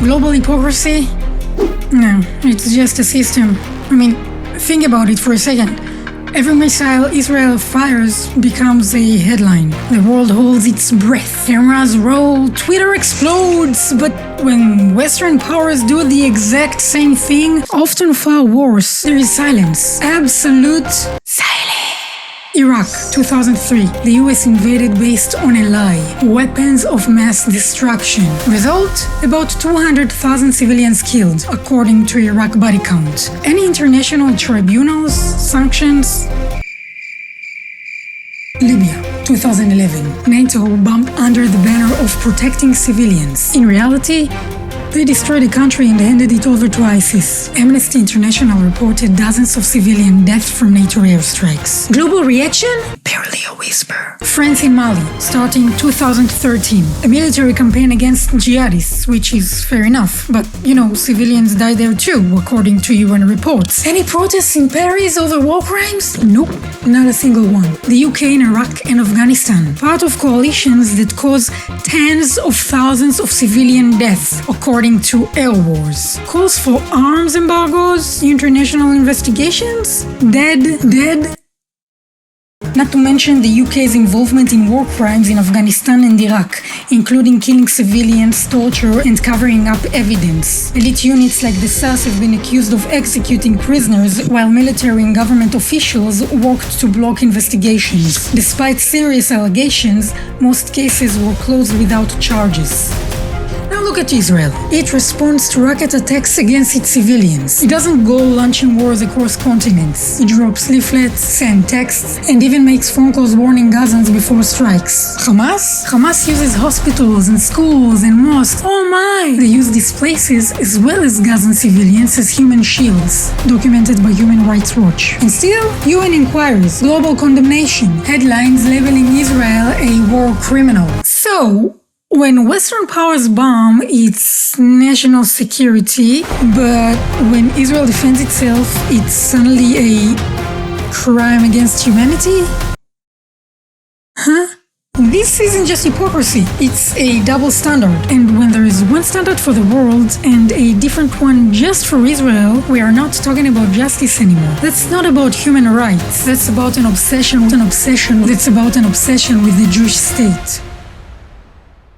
Global hypocrisy? No, it's just a system. I mean, think about it for a second. Every missile Israel fires becomes a headline. The world holds its breath. Cameras roll, Twitter explodes. But when Western powers do the exact same thing, often far worse, there is silence. Absolute silence. Iraq, 2003. The US invaded based on a lie. Weapons of mass destruction. Result? About 200,000 civilians killed, according to Iraq body count. Any international tribunals? Sanctions? Libya, 2011. NATO bombed under the banner of protecting civilians. In reality, they destroyed the country and handed it over to ISIS. Amnesty International reported dozens of civilian deaths from NATO airstrikes. Global reaction? Barely a whisper. France in Mali, starting 2013. A military campaign against jihadists, which is fair enough. But, civilians died there too, according to UN reports. Any protests in Paris over war crimes? Nope, not a single one. The UK in Iraq and Afghanistan, part of coalitions that cause tens of thousands of civilian deaths, according to air wars. Calls for arms embargoes, international investigations, dead. Not to mention the UK's involvement in war crimes in Afghanistan and Iraq, including killing civilians, torture, and covering up evidence. Elite units like the SAS have been accused of executing prisoners, while military and government officials worked to block investigations. Despite serious allegations, most cases were closed without charges. Now look at Israel. It responds to rocket attacks against its civilians. It doesn't go launching wars across continents. It drops leaflets, sends texts, and even makes phone calls warning Gazans before strikes. Hamas? Hamas uses hospitals and schools and mosques. Oh my! They use these places as well as Gazan civilians as human shields, documented by Human Rights Watch. And still, UN inquiries, global condemnation, headlines labeling Israel a war criminal. So, when Western powers bomb, it's national security, but when Israel defends itself, it's suddenly a crime against humanity? Huh? This isn't just hypocrisy, it's a double standard. And when there is one standard for the world and a different one just for Israel, we are not talking about justice anymore. That's not about human rights. That's about an obsession with the Jewish state.